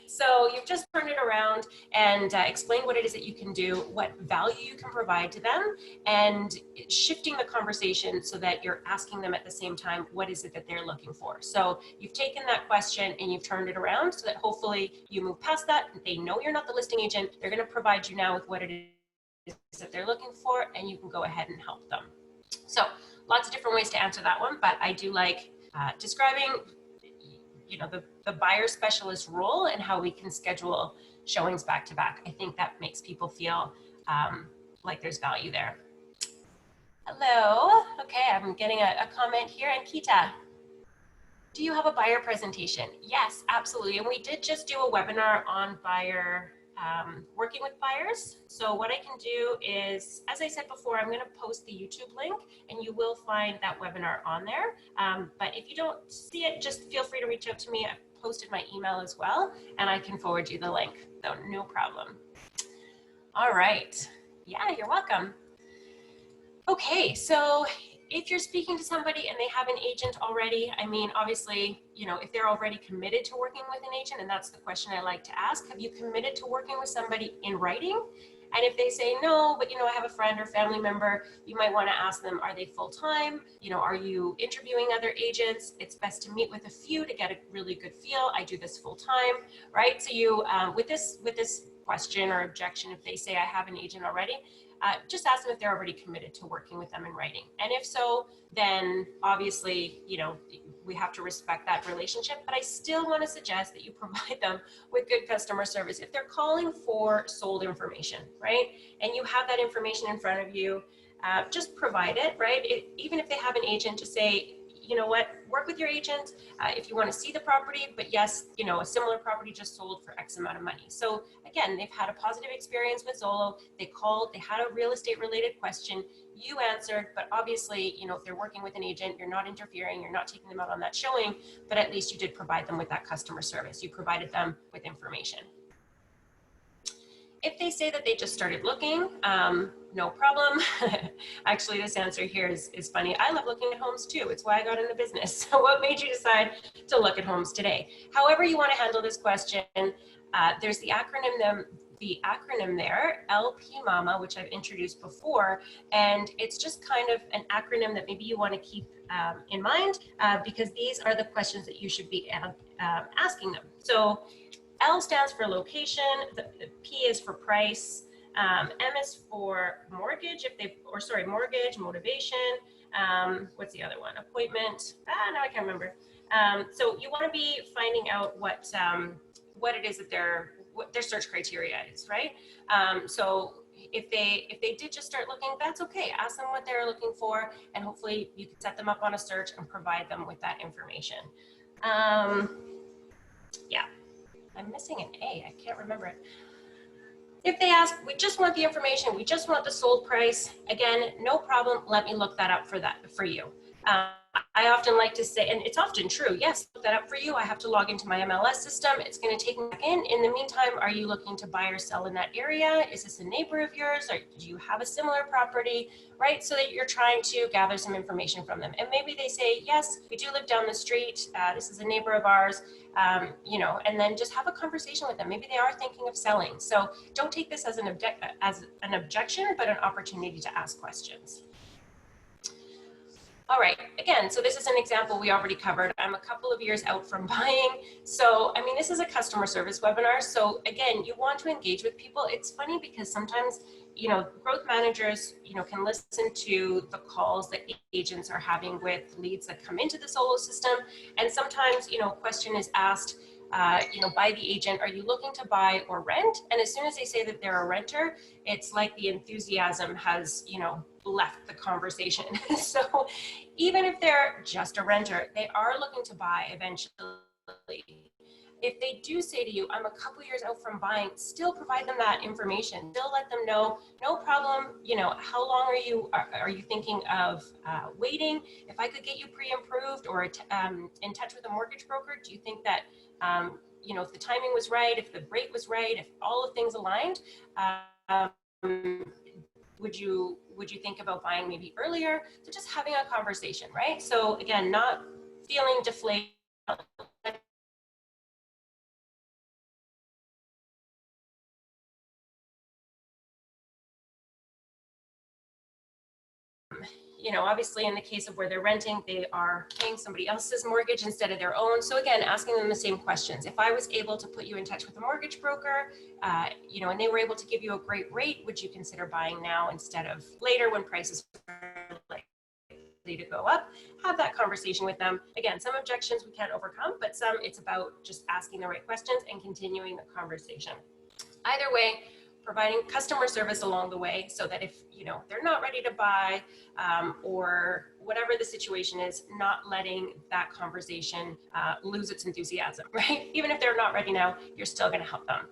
So you've just turned it around and explained what it is that you can do, what value you can provide to them, and shifting the conversation so that you're asking them at the same time, what is it that they're looking for? So you've taken that question and you've turned it around so that hopefully you move past that. They know you're not the listing agent. They're going to provide you now with what it is that they're looking for, and you can go ahead and help them. So lots of different ways to answer that one, but I do like describing the buyer specialist role and how we can schedule showings back to back. I think that makes people feel like there's value there. Hello. Okay, I'm getting a comment here. And Kita, do you have a buyer presentation? Yes, absolutely. And we did just do a webinar on buyer working with buyers. So what I can do is, as I said before, I'm going to post the YouTube link and you will find that webinar on there. But if you don't see it, just feel free to reach out to me. I've posted my email as well, and I can forward you the link. So no problem. All right. Yeah, you're welcome. Okay, so if you're speaking to somebody and they have an agent already, I mean, obviously, if they're already committed to working with an agent, and that's the question I like to ask, have you committed to working with somebody in writing? And if they say no, but I have a friend or family member, you might want to ask them, are they full-time? Are you interviewing other agents? It's best to meet with a few to get a really good feel. I do this full-time, right? So you, with this question or objection, if they say I have an agent already, just ask them if they're already committed to working with them in writing. And if so, then obviously, we have to respect that relationship, but I still want to suggest that you provide them with good customer service. If they're calling for sold information, right? And you have that information in front of you, just provide it, right? Even if they have an agent, just say, you know what, work with your agent if you want to see the property, but yes, a similar property just sold for X amount of money. So again, they've had a positive experience with Zolo. They called, they had a real estate related question. You answered, but obviously, if they're working with an agent, you're not interfering, you're not taking them out on that showing, but at least you did provide them with that customer service. You provided them with information. If they say that they just started looking, no problem. Actually, this answer here is funny. I love looking at homes too. It's why I got into business. So what made you decide to look at homes today? However you want to handle this question, there's the acronym there, LP Mama, which I've introduced before, and it's just kind of an acronym that maybe you want to keep in mind because these are the questions that you should be asking them. So L stands for location, the P is for price, M is for mortgage, mortgage, motivation, what's the other one? Appointment, now I can't remember. So you want to be finding out what it is that what their search criteria is, right? So if they did just start looking, that's okay. Ask them what they're looking for, and hopefully you can set them up on a search and provide them with that information. Yeah. I'm missing an A, I can't remember it. If they ask, we just want the information, we just want the sold price, again, no problem, let me look that up for you. I often like to say, and it's often true, yes, look that up for you. I have to log into my MLS system. It's going to take me back in. In the meantime, are you looking to buy or sell in that area? Is this a neighbor of yours? Or do you have a similar property, right? So that you're trying to gather some information from them. And maybe they say, yes, we do live down the street. This is a neighbor of ours, and then just have a conversation with them. Maybe they are thinking of selling. So don't take this as an objection, but an opportunity to ask questions. All right, again, so this is an example we already covered. I'm a couple of years out from buying. So, I mean, this is a customer service webinar. So again, you want to engage with people. It's funny because sometimes, growth managers, can listen to the calls that agents are having with leads that come into the Zolo system. And sometimes, a question is asked, by the agent. Are you looking to buy or rent? And as soon as they say that they're a renter, it's like the enthusiasm has, left the conversation. So even if they're just a renter, they are looking to buy eventually. If they do say to you, I'm a couple years out from buying, still provide them that information. Still let them know, no problem. How long are you thinking of waiting? If I could get you pre-approved or in touch with a mortgage broker, do you think that, if the timing was right, if the rate was right, if all of things aligned, would you think about buying maybe earlier? So just having a conversation, right? So again, not feeling deflated. Obviously in the case of where they're renting, they are paying somebody else's mortgage instead of their own. So again, asking them the same questions. If I was able to put you in touch with a mortgage broker, and they were able to give you a great rate, would you consider buying now instead of later when prices are likely to go up? Have that conversation with them. Again, some objections we can't overcome, but some it's about just asking the right questions and continuing the conversation. Either way, providing customer service along the way so that if they're not ready to buy or whatever the situation is, not letting that conversation lose its enthusiasm, right? Even if they're not ready now, you're still going to help them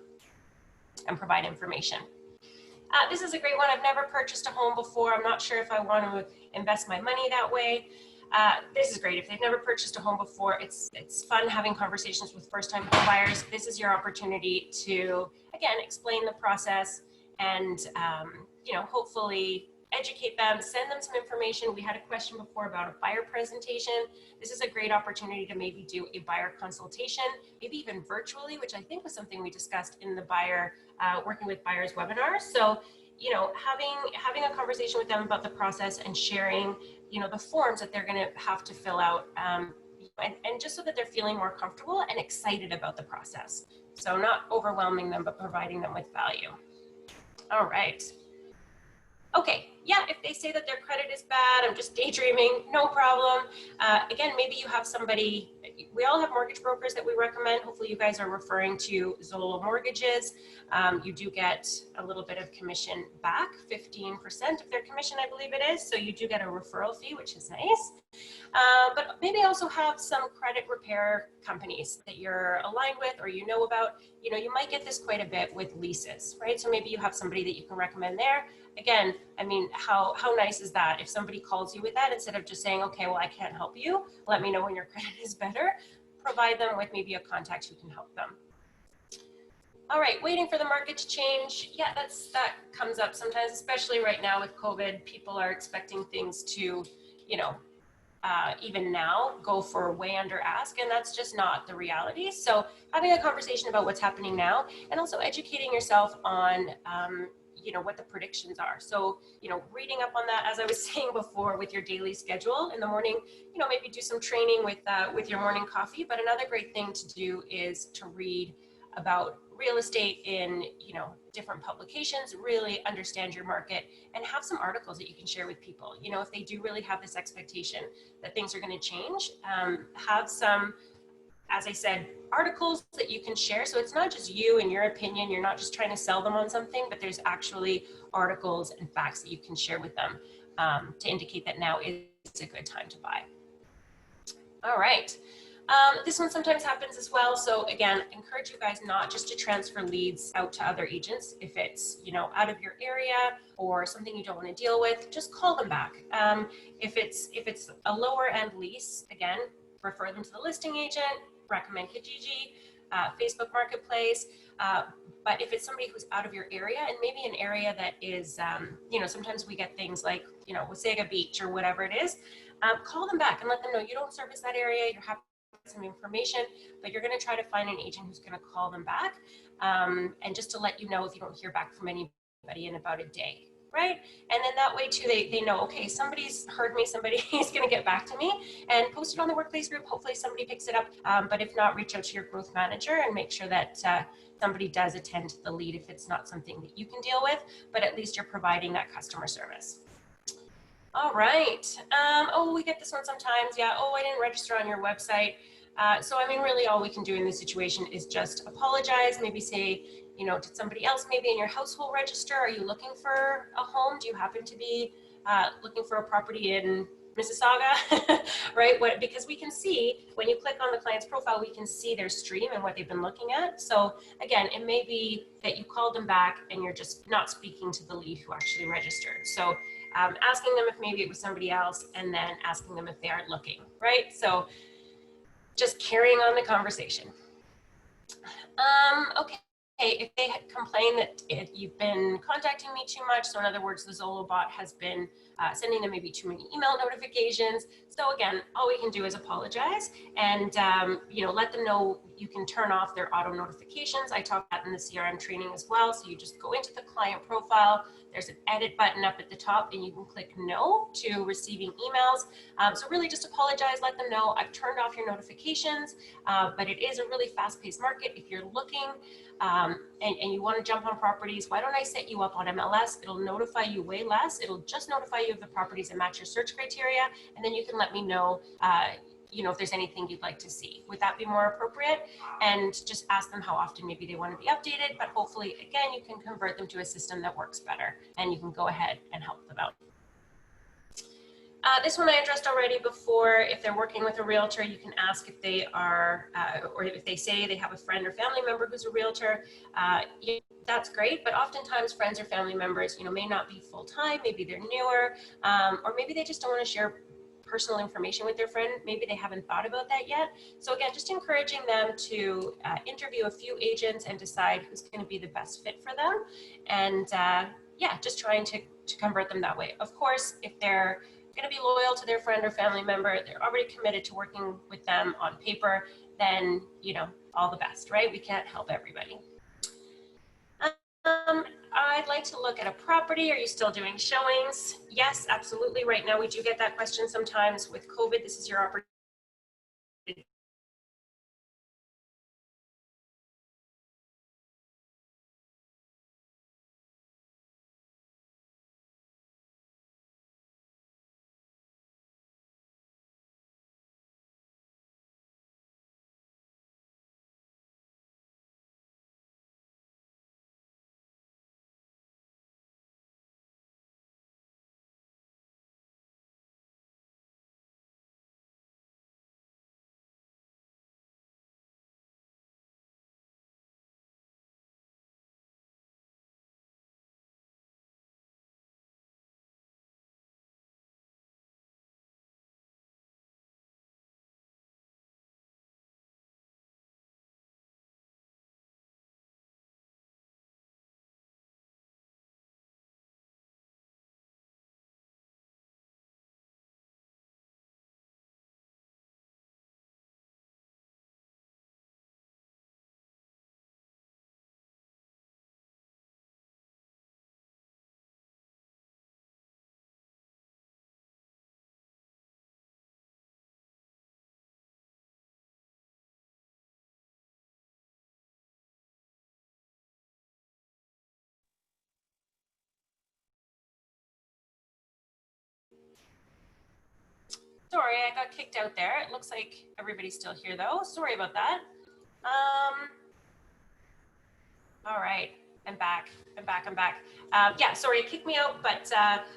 and provide information. This is a great one. I've never purchased a home before. I'm not sure if I want to invest my money that way. This is great. If they've never purchased a home before, it's fun having conversations with first-time home buyers. This is your opportunity to, again, explain the process and, hopefully educate them, send them some information. We had a question before about a buyer presentation. This is a great opportunity to maybe do a buyer consultation, maybe even virtually, which I think was something we discussed in the working with buyers webinar. So, having a conversation with them about the process and sharing, the forms that they're going to have to fill out, and just so that they're feeling more comfortable and excited about the process. So not overwhelming them, but providing them with value. All right. Okay, yeah, if they say that their credit is bad, I'm just daydreaming, no problem. Again, maybe you have somebody, we all have mortgage brokers that we recommend. Hopefully you guys are referring to Zolo mortgages. You do get a little bit of commission back, 15% of their commission, I believe it is. So you do get a referral fee, which is nice. But maybe also have some credit repair companies that you're aligned with or about. You might get this quite a bit with leases, right? So maybe you have somebody that you can recommend there. Again, I mean, how nice is that? If somebody calls you with that, instead of just saying, okay, well, I can't help you, let me know when your credit is better, provide them with maybe a contact who can help them. All right, waiting for the market to change. Yeah, that comes up sometimes, especially right now with COVID. People are expecting things to, even now go for way under ask, and that's just not the reality. So having a conversation about what's happening now and also educating yourself on what the predictions are. So reading up on that, as I was saying before, with your daily schedule in the morning, maybe do some training with your morning coffee. But another great thing to do is to read about real estate in different publications, really understand your market, and have some articles that you can share with people. If they do really have this expectation that things are going to change, have some, as I said, articles that you can share. So it's not just you and your opinion. You're not just trying to sell them on something, but there's actually articles and facts that you can share with them to indicate that now is a good time to buy. All right. This one sometimes happens as well. So again, encourage you guys not just to transfer leads out to other agents. If it's, out of your area or something you don't want to deal with, just call them back. If it's a lower end lease, again, refer them to the listing agent, recommend Kijiji, Facebook Marketplace. But if it's somebody who's out of your area and maybe an area that is, sometimes we get things like, Wasaga Beach or whatever it is, call them back and let them know you don't service that area. You're happy with some information, but you're going to try to find an agent who's going to call them back. And just to let you know if you don't hear back from anybody in about a day. Right? And then that way too, they know, okay, somebody's heard me, somebody is going to get back to me, and post it on the workplace group. Hopefully somebody picks it up. But if not, reach out to your growth manager and make sure that somebody does attend to the lead if it's not something that you can deal with, but at least you're providing that customer service. All right. Oh, we get this one sometimes. Yeah. Oh, I didn't register on your website. So I mean, really all we can do in this situation is just apologize, maybe say, you know, did somebody else maybe in your household register? Are you looking for a home? Do you happen to be looking for a property in Mississauga, right? Because we can see when you click on the client's profile, we can see their stream and what they've been looking at. So again, it may be that you called them back and you're just not speaking to the lead who actually registered. So asking them if maybe it was somebody else and then asking them if they aren't looking, right? So just carrying on the conversation. Okay. If they complain that you've been contacting me too much, so in other words, the Zolo bot has been sending them maybe too many email notifications. So again, all we can do is apologize and you know, let them know you can turn off their auto notifications. I talk that in the CRM training as well. So you just go into the client profile. There's an edit button up at the top, and you can click no to receiving emails. So really just apologize, let them know I've turned off your notifications, but it is a really fast-paced market. If you're looking and you want to jump on properties, why don't I set you up on MLS? It'll notify you way less. It'll just notify you of the properties that match your search criteria, and then you can let me know you know, if there's anything you'd like to see. Would that be more appropriate? And just ask them how often maybe they want to be updated, but hopefully, again, you can convert them to a system that works better, and you can go ahead and help them out. This one I addressed already before. If they're working with a realtor, you can ask if they are, or if they say they have a friend or family member who's a realtor. That's great, but oftentimes friends or family members, you know, may not be full-time, maybe they're newer, or maybe they just don't want to share personal information with their friend. Maybe they haven't thought about that yet. So again, just encouraging them to interview a few agents and decide who's going to be the best fit for them. And yeah, just trying to convert them that way. Of course, if they're going to be loyal to their friend or family member, they're already committed to working with them on paper, then, you know, all the best, right? We can't help everybody. I'd like to look at a property. Are you still doing showings? Yes, absolutely. Right now, we do get that question sometimes. With COVID, this is your opportunity. Sorry, I got kicked out there. It looks like everybody's still here though. Sorry about that. All right, I'm back. Yeah, sorry, it kicked me out, but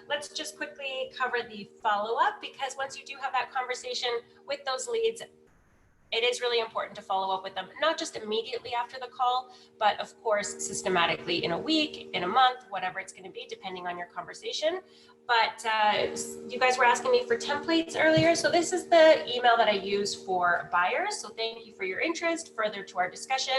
let's just quickly cover the follow-up, because once you do have that conversation with those leads, it is really important to follow up with them, not just immediately after the call, but of course, systematically in a week, in a month, whatever it's going to be, depending on your conversation. But you guys were asking me for templates earlier. So this is the email that I use for buyers. So thank you for your interest. Further to our discussion,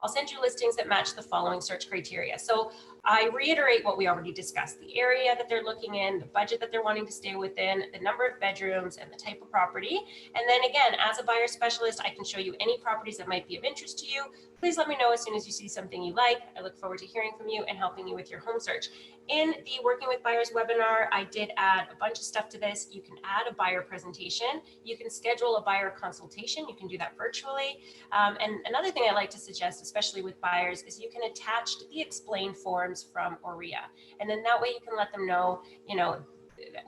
I'll send you listings that match the following search criteria. So I reiterate what we already discussed: the area that they're looking in, the budget that they're wanting to stay within, the number of bedrooms, and the type of property. And then again, as a buyer specialist, I can show you any properties that might be of interest to you. Please let me know as soon as you see something you like. I look forward to hearing from you and helping you with your home search. In the Working with Buyers webinar, I did add a bunch of stuff to this. You can add a buyer presentation. You can schedule a buyer consultation. You can do that virtually. And another thing I like to suggest, especially with buyers, is you can attach the explain forms from OREA. And then that way you can let them know, you know,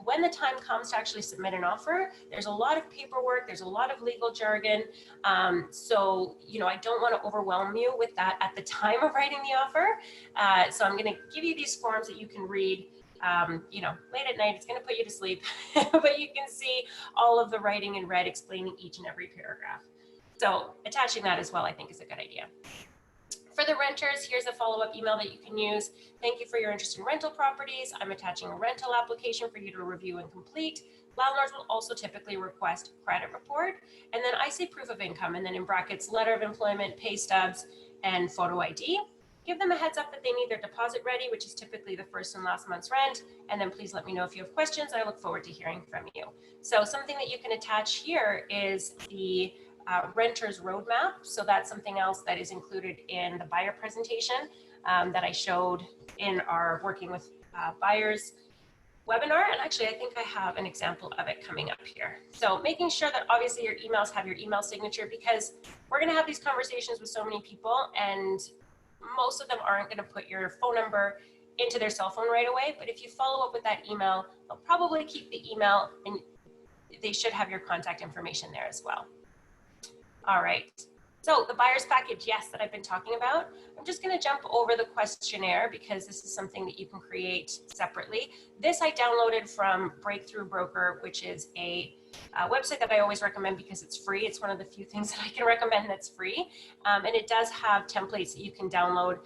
when the time comes to actually submit an offer, there's a lot of paperwork, there's a lot of legal jargon. So, I don't want to overwhelm you with that at the time of writing the offer. So I'm going to give you these forms that you can read, late at night. It's going to put you to sleep, but you can see all of the writing in red explaining each and every paragraph. So attaching that as well, I think, is a good idea. For the renters, here's a follow-up email that you can use. Thank you for your interest in rental properties. I'm attaching a rental application for you to review and complete. Landlords will also typically request credit report. And then I say proof of income, and then in brackets, letter of employment, pay stubs, and photo ID. Give them a heads up that they need their deposit ready, which is typically the first and last month's rent. And then please let me know if you have questions. I look forward to hearing from you. So something that you can attach here is the renter's roadmap. So that's something else that is included in the buyer presentation that I showed in our working with buyers webinar. And actually, I think I have an example of it coming up here. So making sure that obviously your emails have your email signature, because we're going to have these conversations with so many people, and most of them aren't going to put your phone number into their cell phone right away. But if you follow up with that email, they'll probably keep the email, and they should have your contact information there as well. All right, so the buyer's package, yes, that I've been talking about. I'm just going to jump over the questionnaire because this is something that you can create separately. This I downloaded from Breakthrough Broker, which is a website that I always recommend because it's free. It's one of the few things that I can recommend that's free. And it does have templates that you can download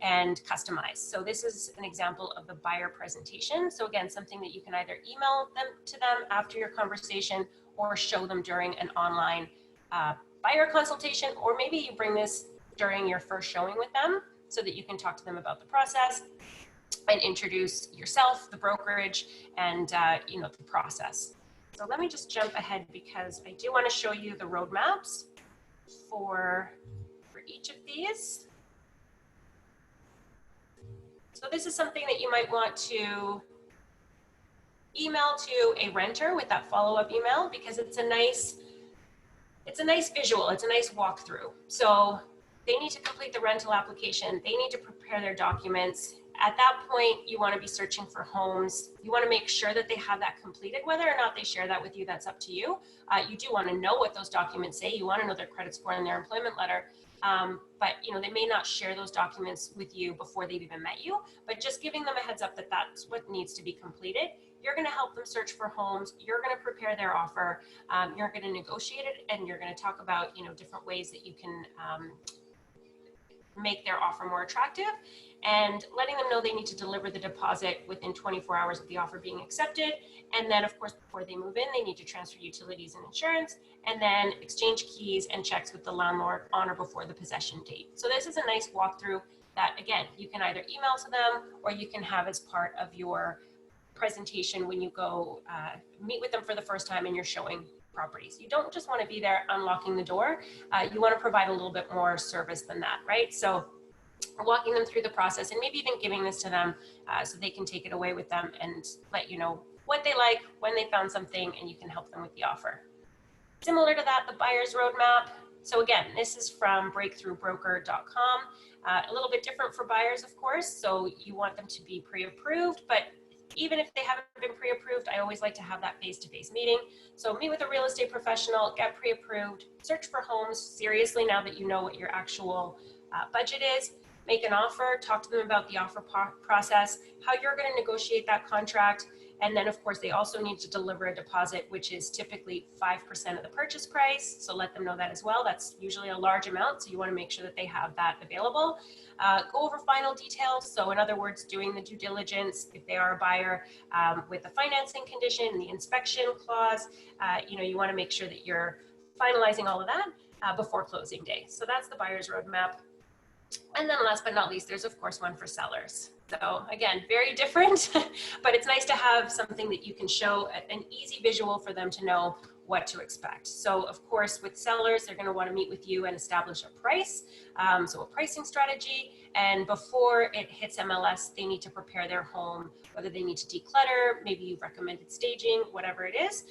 and customize. So this is an example of the buyer presentation. So again, something that you can either email them to them after your conversation or show them during an online buyer consultation, or maybe you bring this during your first showing with them so that you can talk to them about the process and introduce yourself, the brokerage, and the process. So let me just jump ahead because I do want to show you the roadmaps for each of these. So this is something that you might want to email to a renter with that follow-up email, because it's a nice visual, it's a nice walkthrough. So they need to complete the rental application, they need to prepare their documents. At that point, you want to be searching for homes. You want to make sure that they have that completed. Whether or not they share that with you, that's up to you. You do want to know what those documents say. You want to know their credit score and their employment letter. But they may not share those documents with you before they've even met you, but just giving them a heads up that that's what needs to be completed. You're going to help them search for homes. You're going to prepare their offer. You're going to negotiate it, and you're going to talk about, different ways that you can make their offer more attractive, and letting them know they need to deliver the deposit within 24 hours of the offer being accepted. And then, of course, before they move in, they need to transfer utilities and insurance, and then exchange keys and checks with the landlord on or before the possession date. So this is a nice walkthrough that, again, you can either email to them or you can have as part of your presentation when you go meet with them for the first time and you're showing properties. You don't just want to be there unlocking the door. You want to provide a little bit more service than that, right? So walking them through the process, and maybe even giving this to them so they can take it away with them and let you know what they like, when they found something, and you can help them with the offer. Similar to that, the buyer's roadmap. So again, this is from breakthroughbroker.com. A little bit different for buyers, of course. So you want them to be pre-approved, but even if they haven't been pre-approved, I always like to have that face-to-face meeting. So meet with a real estate professional, get pre-approved, search for homes seriously now that you know what your actual budget is, make an offer, talk to them about the offer process, how you're going to negotiate that contract. And then, of course, they also need to deliver a deposit, which is typically 5% of the purchase price. So let them know that as well. That's usually a large amount, so you want to make sure that they have that available. Go over final details. So in other words, doing the due diligence, if they are a buyer, with the financing condition, the inspection clause, you want to make sure that you're finalizing all of that before closing day. So that's the buyer's roadmap. And then last but not least, there's of course one for sellers. So again, very different, but it's nice to have something that you can show, an easy visual for them to know what to expect. So of course, with sellers, they're going to want to meet with you and establish a price, so a pricing strategy, And before it hits MLS, they need to prepare their home, whether they need to declutter, maybe you've recommended staging, whatever it is,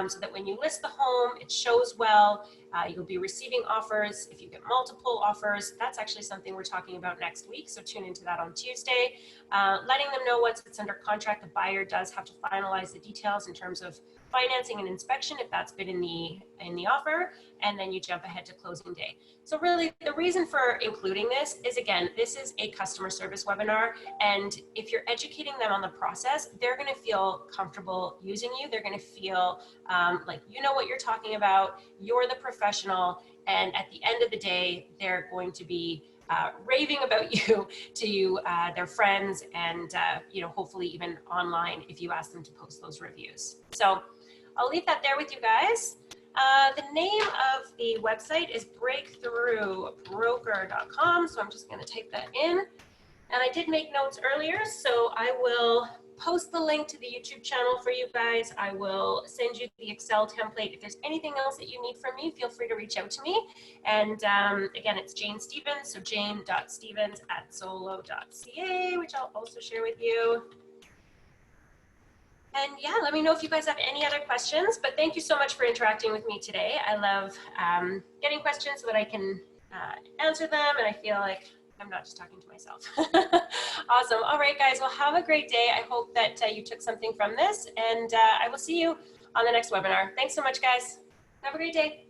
so that when you list the home, it shows well. You'll be receiving offers. If you get multiple offers, that's actually something we're talking about next week. So tune into that on Tuesday. Letting them know once it's under contract, the buyer does have to finalize the details in terms of financing and inspection if that's been in the offer, and then you jump ahead to closing day. So really the reason for including this is, again, this is a customer service webinar, and if you're educating them on the process, they're going to feel comfortable using you. They're going to feel like you know what you're talking about, you're the professional, and at the end of the day, they're going to be raving about you to their friends, and hopefully even online if you ask them to post those reviews. So I'll leave that there with you guys. The name of the website is breakthroughbroker.com. So I'm just going to type that in. And I did make notes earlier, so I will post the link to the YouTube channel for you guys. I will send you the Excel template. If there's anything else that you need from me, feel free to reach out to me. And again, it's Jane Stevens, so jane.stevens@zolo.ca, which I'll also share with you. And yeah, let me know if you guys have any other questions, but thank you so much for interacting with me today. I love getting questions so that I can answer them, and I feel like I'm not just talking to myself. Awesome. All right, guys. Well, have a great day. I hope that you took something from this, and I will see you on the next webinar. Thanks so much, guys. Have a great day.